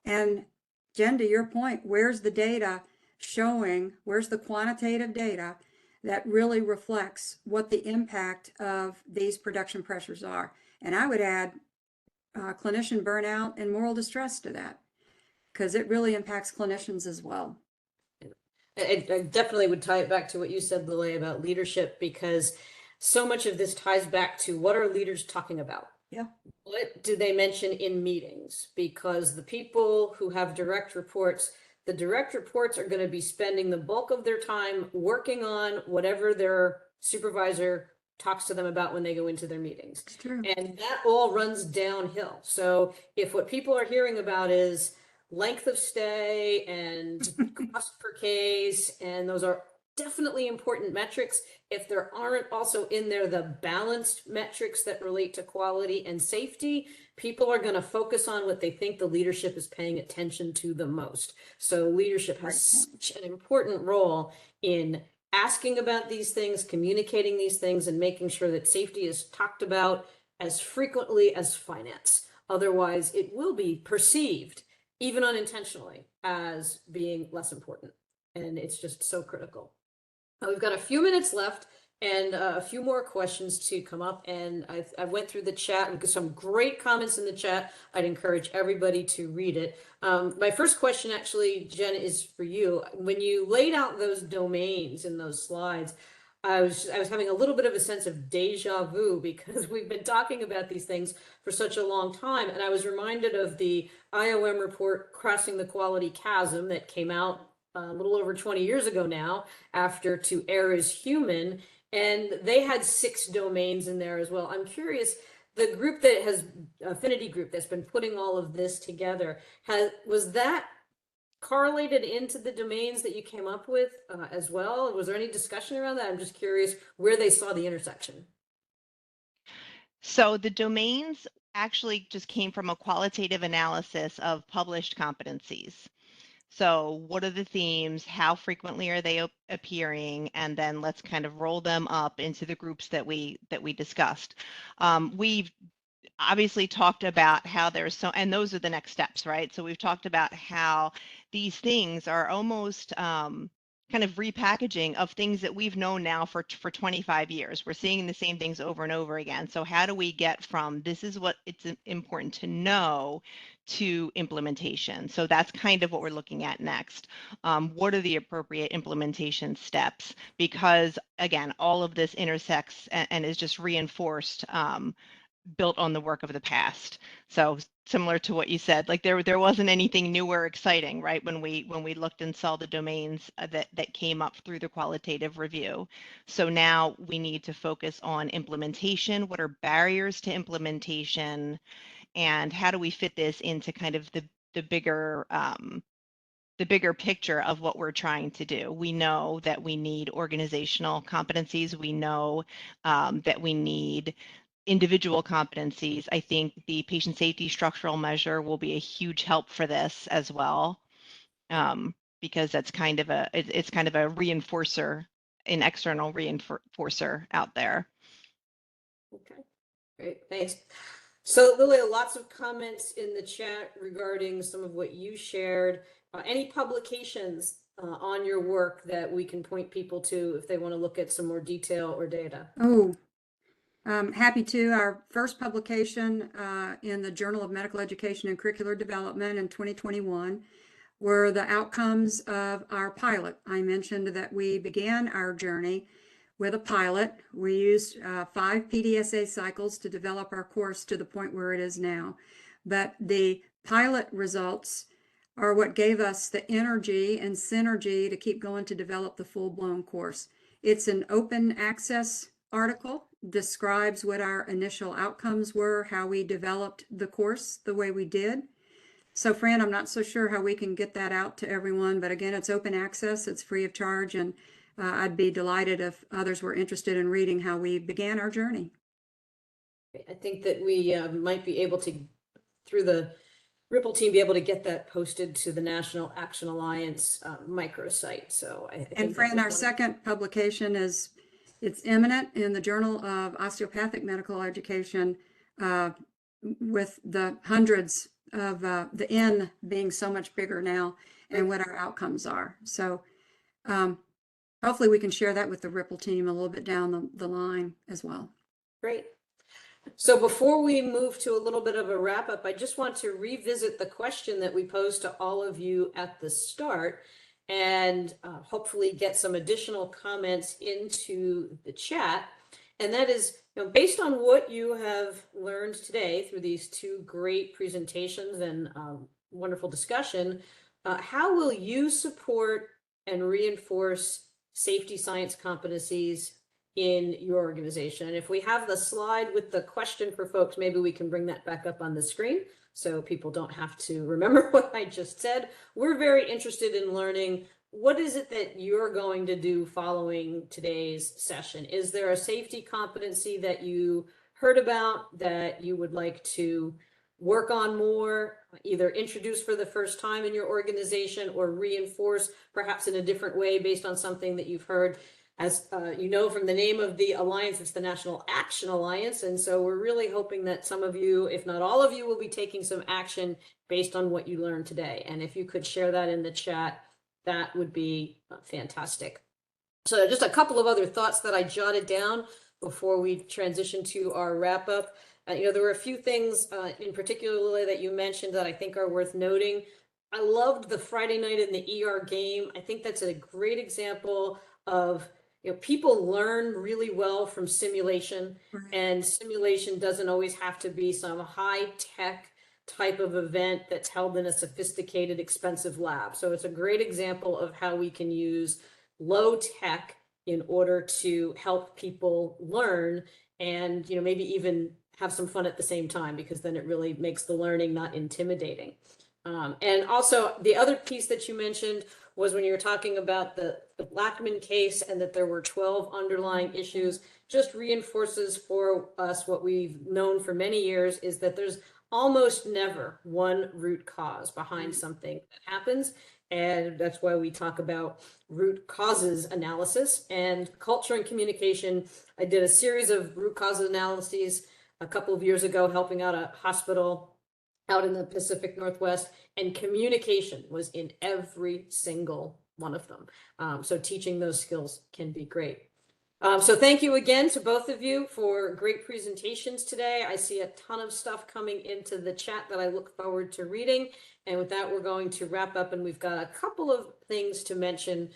And Jen, to your point, where's the data showing, where's the quantitative data that really reflects what the impact of these production pressures are? And I would add clinician burnout and moral distress to that, because it really impacts clinicians as well.
I definitely would tie it back to what you said, Lillee, about leadership, because so much of this ties back to what are leaders talking about?
Yeah.
What do they mention in meetings? Because the people who have direct reports, the direct reports are going to be spending the bulk of their time working on whatever their supervisor talks to them about when they go into their meetings.
It's true.
And that all runs downhill. So if what people are hearing about is length of stay and cost per case, and those are definitely important metrics, if there aren't also in there the balanced metrics that relate to quality and safety, people are going to focus on what they think the leadership is paying attention to the most. So leadership has such an important role in asking about these things, communicating these things, and making sure that safety is talked about as frequently as finance. Otherwise, it will be perceived, even unintentionally, as being less important. And it's just so critical. We've got a few minutes left and a few more questions to come up. And I went through the chat and got some great comments in the chat. I'd encourage everybody to read it. My first question, actually, Jen, is for you. When you laid out those domains in those slides, I was having a little bit of a sense of deja vu, because we've been talking about these things for such a long time. And I was reminded of the IOM report, Crossing the Quality Chasm, that came out a little over 20 years ago now, after To Err is Human. And they had 6 domains in there as well. I'm curious, the group that has, Affinity Group, that's been putting all of this together, was that correlated into the domains that you came up with as well? Was there any discussion around that? I'm just curious where they saw the intersection.
So the domains actually just came from a qualitative analysis of published competencies. So what are the themes? How frequently are they appearing? And then let's kind of roll them up into the groups that we discussed. We've obviously talked about how there's and those are the next steps, right? So we've talked about how these things are almost kind of repackaging of things that we've known now for 25 years. We're seeing the same things over and over again. So how do we get from this is what it's important to know to implementation? So that's kind of what we're looking at next. What are the appropriate implementation steps? Because again, all of this intersects and is just reinforced, built on the work of the past. So similar to what you said, like there wasn't anything new or exciting, right? When we looked and saw the domains that came up through the qualitative review. So now we need to focus on implementation. What are barriers to implementation, and how do we fit this into kind of the bigger picture of what we're trying to do? We know that we need organizational competencies. We know that we need individual competencies. I think the patient safety structural measure will be a huge help for this as well, because that's kind of it's kind of a reinforcer, an external reinforcer out there.
Okay, great, thanks. So Lillee, lots of comments in the chat regarding some of what you shared. Any publications on your work that we can point people to if they want to look at some more detail or data?
Oh, Happy to. Our first publication in the Journal of Medical Education and Curricular Development in 2021 were the outcomes of our pilot. I mentioned that we began our journey with a pilot. We used 5 PDSA cycles to develop our course to the point where it is now. But the pilot results are what gave us the energy and synergy to keep going to develop the full-blown course. It's an open access article, describes what our initial outcomes were, how we developed the course the way we did. So Fran, I'm not so sure how we can get that out to everyone, but again, it's open access, it's free of charge, and I'd be delighted if others were interested in reading how we began our journey.
I think that we might be able to, through the Ripple team, be able to get that posted to the National Action Alliance microsite. So I think
and Fran, our second publication is, it's imminent in the Journal of Osteopathic Medical Education, with the hundreds of the N being so much bigger now and what our outcomes are. So hopefully we can share that with the Ripple team a little bit down the line as well.
Great. So before we move to a little bit of a wrap up, I just want to revisit the question that we posed to all of you at the start and hopefully get some additional comments into the chat. And that is, based on what you have learned today through these 2 great presentations and wonderful discussion, how will you support and reinforce safety science competencies in your organization? And if we have the slide with the question for folks, maybe we can bring that back up on the screen so people don't have to remember what I just said. We're very interested in learning, what is it that you're going to do following today's session? Is there a safety competency that you heard about that you would like to work on more, either introduce for the first time in your organization or reinforce perhaps in a different way based on something that you've heard? As you know from the name of the Alliance, it's the National Action Alliance. And so we're really hoping that some of you, if not all of you, will be taking some action based on what you learned today. And if you could share that in the chat, that would be fantastic. So just a couple of other thoughts that I jotted down before we transition to our wrap up. There were a few things in particular that you mentioned that I think are worth noting. I loved the Friday night in the ER game. I think that's a great example of people learn really well from simulation, and simulation doesn't always have to be some high-tech type of event that's held in a sophisticated, expensive lab. So it's a great example of how we can use low tech in order to help people learn and maybe even have some fun at the same time, because then it really makes the learning not intimidating. And also the other piece that you mentioned was when you were talking about the Blackman case and that there were 12 underlying issues, just reinforces for us what we've known for many years, is that there's almost never one root cause behind something that happens. And that's why we talk about root causes analysis and culture and communication. I did a series of root cause analyses a couple of years ago, helping out a hospital out in the Pacific Northwest, and communication was in every single one of them. So teaching those skills can be great. So thank you again to both of you for great presentations today. I see a ton of stuff coming into the chat that I look forward to reading. And with that, we're going to wrap up, and we've got a couple of things to mention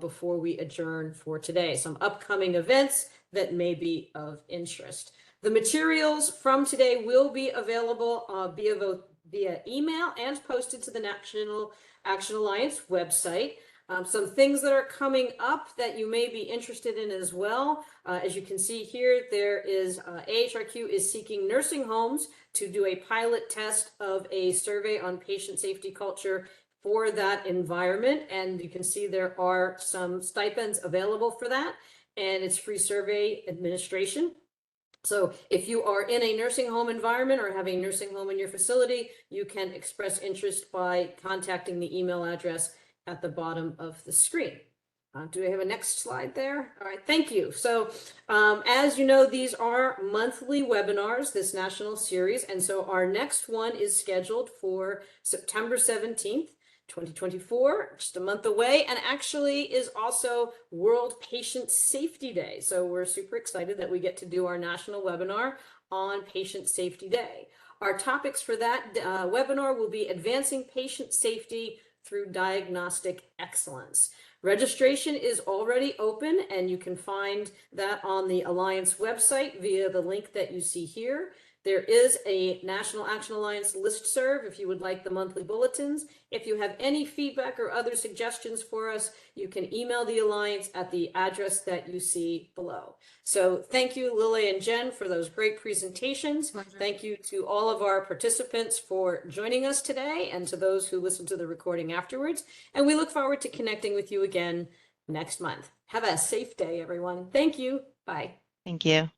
before we adjourn for today. Some upcoming events that may be of interest. The materials from today will be available via email and posted to the National Action Alliance website. Some things that are coming up that you may be interested in as well. As you can see here, there is AHRQ is seeking nursing homes to do a pilot test of a survey on patient safety culture for that environment. And you can see there are some stipends available for that, and it's free survey administration. So if you are in a nursing home environment or have a nursing home in your facility, you can express interest by contacting the email address at the bottom of the screen. Do we have a next slide there? All right, thank you. So as you know, these are monthly webinars, this national series. And so our next one is scheduled for September 17th. 2024, just a month away, and actually is also World Patient Safety Day. So we're super excited that we get to do our national webinar on Patient Safety Day. Our topics for that webinar will be advancing patient safety through diagnostic excellence. Registration is already open, and you can find that on the Alliance website via the link that you see here. There is a National Action Alliance listserv if you would like the monthly bulletins. If you have any feedback or other suggestions for us, you can email the Alliance at the address that you see below. So thank you, Lillee and Jenn, for those great presentations.
Pleasure.
Thank you to all of our participants for joining us today, and to those who listen to the recording afterwards. And we look forward to connecting with you again next month. Have a safe day, everyone. Thank you. Bye.
Thank you.